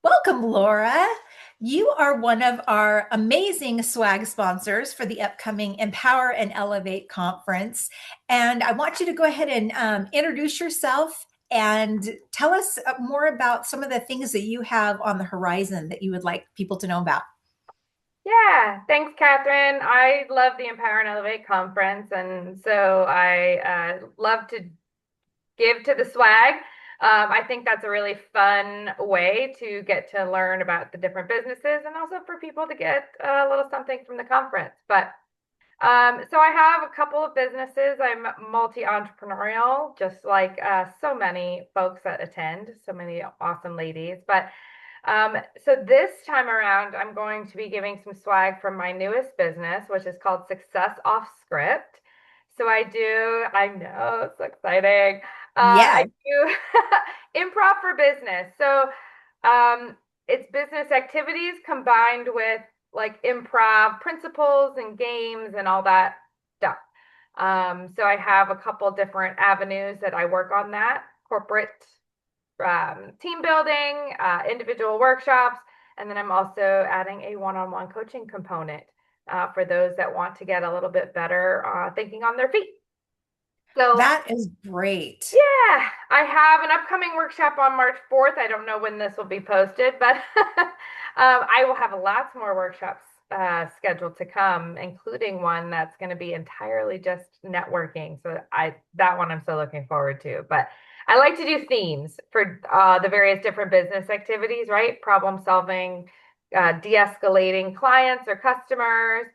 Welcome, Laura. You are one of our amazing swag sponsors for the upcoming Empower and Elevate conference. And I want you to go ahead and introduce yourself and tell us more about some of the things that you have on the horizon that you would like people to know about. Yeah, thanks, Catherine. I love the Empower and Elevate conference, and so I love to give to the swag. I think that's a really fun way to get to learn about the different businesses and also for people to get a little something from the conference. So I have a couple of businesses. I'm multi-entrepreneurial, just like so many folks that attend, so many awesome ladies. So this time around, I'm going to be giving some swag from my newest business, which is called Success Off Script. I know it's so exciting. Yeah, I do improv for business. Um, it's business activities combined with like improv principles and games and all that stuff. So I have a couple different avenues that I work on that corporate team building, individual workshops, and then I'm also adding a one-on-one coaching component for those that want to get a little bit better thinking on their feet. So that is great. yeah, I have an upcoming workshop on March 4th. I don't know when this will be posted, but I will have lots more workshops scheduled to come, including one that's going to be entirely just networking. That one I'm so looking forward to. But I like to do themes for the various different business activities, right? Problem solving, de-escalating clients or customers,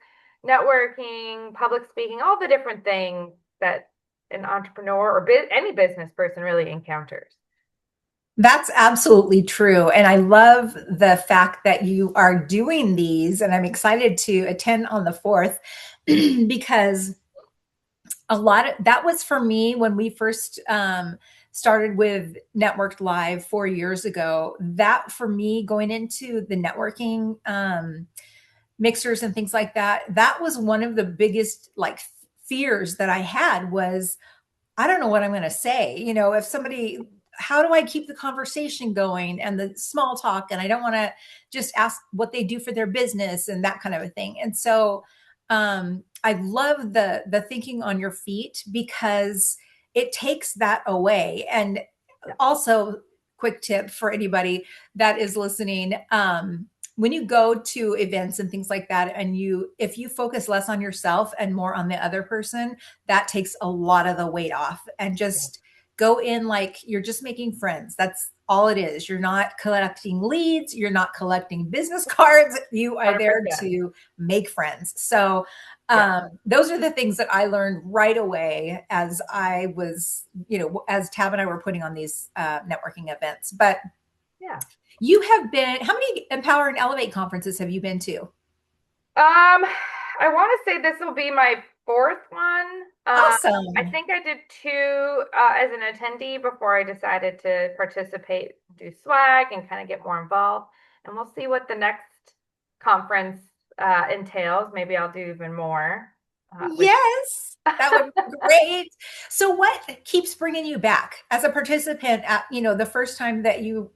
networking, public speaking, all the different things that an entrepreneur or any business person really encounters. That's absolutely true. And I love the fact that you are doing these, and I'm excited to attend on the 4th because a lot of that was for me when we first started with Networked Live 4 years ago. That for me, going into the networking mixers and things like that, that was one of the biggest like fears that I had was I don't know what I'm going to say. If somebody, how do I keep the conversation going and the small talk? And I don't want to just ask what they do for their business and that kind of a thing. And so I love the thinking on your feet because it takes that away. And also, quick tip for anybody that is listening. When you go to events and things like that, and if you focus less on yourself and more on the other person, that takes a lot of the weight off and Yeah, just go in like you're just making friends. That's all it is. You're not collecting leads, you're not collecting business cards. You are there 100%. to make friends. So, Yeah. those are the things that I learned right away as I was, as Tab and I were putting on these networking events. But Yeah. you have been, how many Empower and Elevate conferences have you been to? I want to say this will be my fourth one. I Awesome. think I did two as an attendee before I decided to participate, do swag, and kind of get more involved. And we'll see what the next conference entails. Maybe I'll do even more. With Yes, that would be great. So what keeps bringing you back as a participant at, the first time that you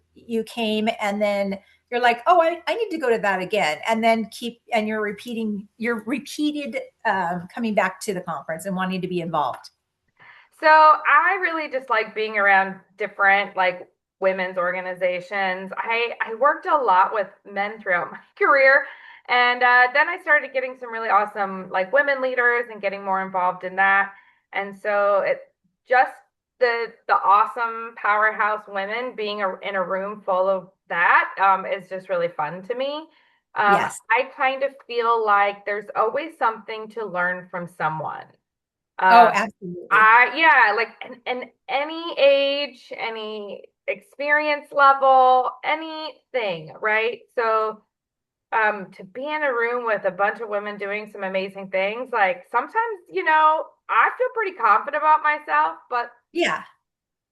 came and then you're like, oh, I need to go to that again. And then you're repeated coming back to the conference and wanting to be involved. So I really just like being around different like women's organizations. I worked a lot with men throughout my career, and then I started getting some really awesome like women leaders and getting more involved in that. And so it just the awesome powerhouse women being in a room full of that is just really fun to me. Yes. I kind of feel like there's always something to learn from someone. Oh, Um, absolutely. yeah, like in any age, any experience level, anything, right? To be in a room with a bunch of women doing some amazing things, like sometimes, I feel pretty confident about myself, but Yeah.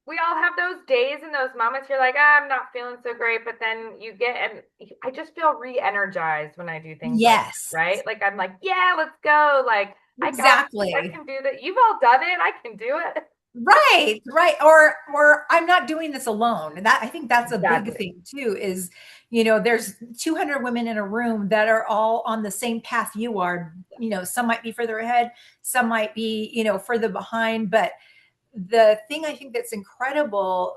we all have those days and those moments you're like, ah, I'm not feeling so great, but then and I just feel re-energized when I do things like that, Yes. right? I'm like, yeah, let's go. Like, I Exactly. can do that. You've all done it. I can do it. Right, right. Or I'm not doing this alone. That I think that's a big Exactly. thing too, is, there's 200 women in a room that are all on the same path you are. Some might be further ahead, some might be, further behind, but the thing I think that's incredible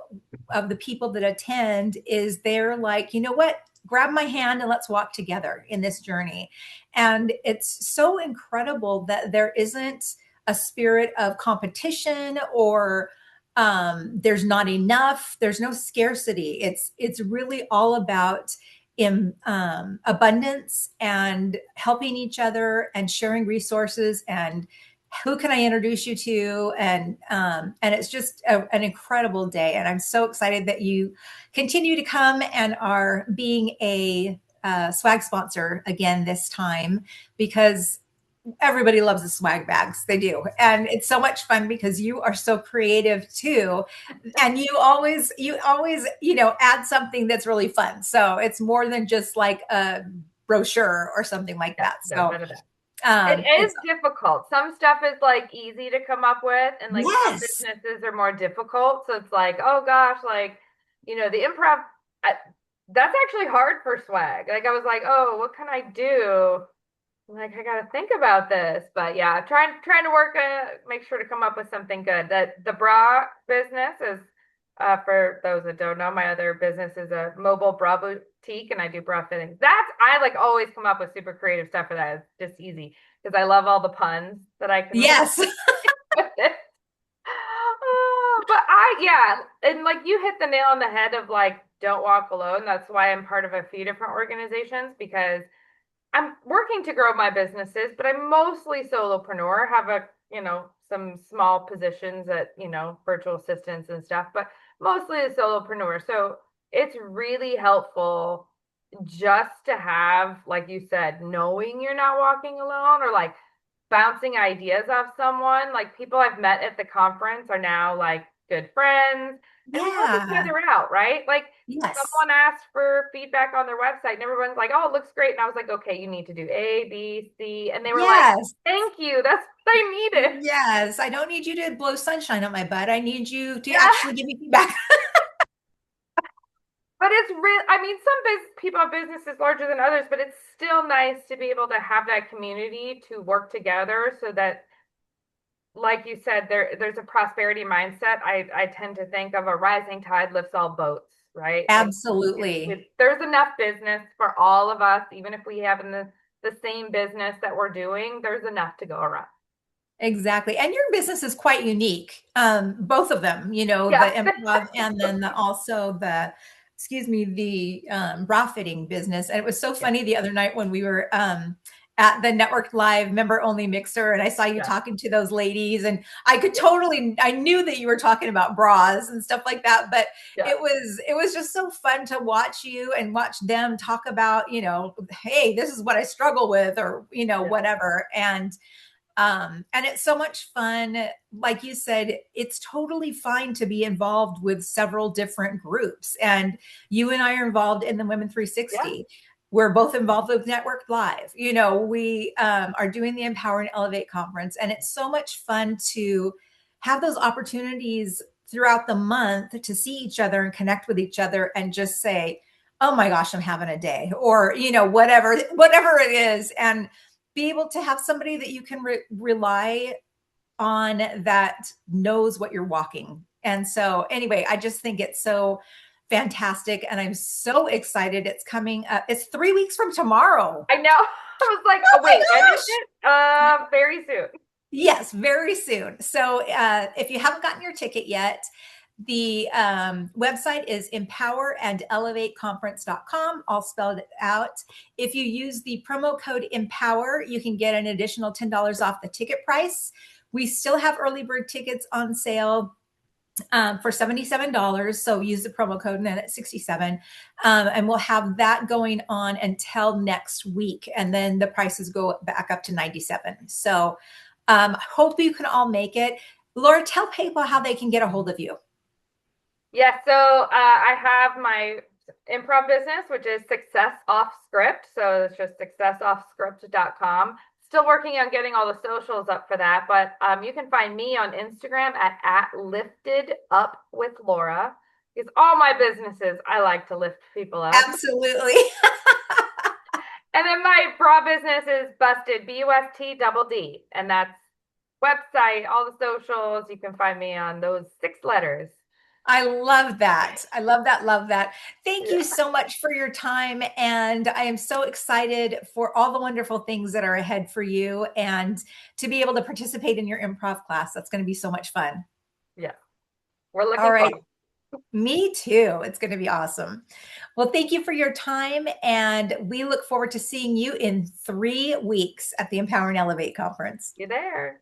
of the people that attend is they're like, you know what? Grab my hand and let's walk together in this journey. And it's so incredible that there isn't a spirit of competition or there's not enough. There's no scarcity. It's really all about in abundance and helping each other and sharing resources and who can I introduce you to? And it's just an incredible day. And I'm so excited that you continue to come and are being a swag sponsor again this time, because everybody loves the swag bags. They do. And it's so much fun because you are so creative too. And you always, add something that's really fun. So it's more than just like a brochure or something like Yeah, that. no, So none of that. It it's is difficult. Some stuff is like easy to come up with, and like some yes. businesses are more difficult. So it's like, oh gosh, like, the improv, I, that's actually hard for swag. Like, I was like, oh, what can I do? Like, I gotta think about this. But yeah, trying to work, make sure to come up with something good. That the bra business is, for those that don't know, my other business is a mobile bra boutique, and I do bra fittings. I like always come up with super creative stuff for that. It's just easy because I love all the puns that I can make Yes. with it. But yeah, and like you hit the nail on the head of like, don't walk alone. That's why I'm part of a few different organizations, because I'm working to grow my businesses, but I'm mostly solopreneur, have some small positions at, virtual assistants and stuff, but mostly a solopreneur. So it's really helpful just to have, like you said, knowing you're not walking alone, or like bouncing ideas off someone. Like people I've met at the conference are now like good friends, and we help each Yeah. other out, right? Like Yes. someone asked for feedback on their website, and everyone's like, "Oh, it looks great." And I was like, "Okay, you need to do A, B, C." And they were like, Yes. "Thank you. That's what I needed." Yes. I don't need you to blow sunshine on my butt. I need you to Yeah. actually give me feedback. But it's real. I mean, some people have businesses larger than others, but it's still nice to be able to have that community to work together so that, like you said, there's a prosperity mindset. I tend to think of a rising tide lifts all boats, right? Like Absolutely. there's enough business for all of us, even if we have in the same business that we're doing, there's enough to go around. Exactly. And your business is quite unique. Both of them, the Yeah. improv and then also excuse me, the bra fitting business. And it was so Yeah. funny the other night when we were at the Network Live member only mixer and I saw you Yeah. talking to those ladies and I knew that you were talking about bras and stuff like that, but Yeah. it was just so fun to watch you and watch them talk about, hey, this is what I struggle with, or, Yeah. whatever. And it's so much fun. Like you said, it's totally fine to be involved with several different groups. And you and I are involved in the Women Yeah. 360. We're both involved with Network Live. We are doing the Empower and Elevate conference. And it's so much fun to have those opportunities throughout the month to see each other and connect with each other and just say, oh my gosh, I'm having a day, or, whatever it is. And be able to have somebody that you can rely on that knows what you're walking. And so, anyway, I just think it's so fantastic. And I'm so excited. It's coming up. It's 3 weeks from tomorrow. I know. I was like, Oh oh my wait, when is gosh. it? Very soon. Yes, very soon. So, if you haven't gotten your ticket yet, the website is empowerandelevateconference.com, all spelled out. If you use the promo code EMPOWER, you can get an additional $10 off the ticket price. We still have early bird tickets on sale for $77. So use the promo code and then it's 67. And we'll have that going on until next week. And then the prices go back up to 97. So hope you can all make it. Laura, tell people how they can get a hold of you. Yeah, so I have my improv business, which is Success Off Script. So it's just successoffscript.com. still working on getting all the socials up for that, but you can find me on Instagram at lifted up with Laura. Because all my businesses, I like to lift people up. Absolutely. And then my bra business is Busted, BUST double D. And that's website, all the socials. You can find me on those 6 letters. I love that. I love that. Love that. Thank you Yeah. so much for your time. And I am so excited for all the wonderful things that are ahead for you and to be able to participate in your improv class. That's going to be so much fun. Yeah. We're All looking right. forward. Me too. It's going to be awesome. Well, thank you for your time. And we look forward to seeing you in 3 weeks at the Empower and Elevate conference. You there.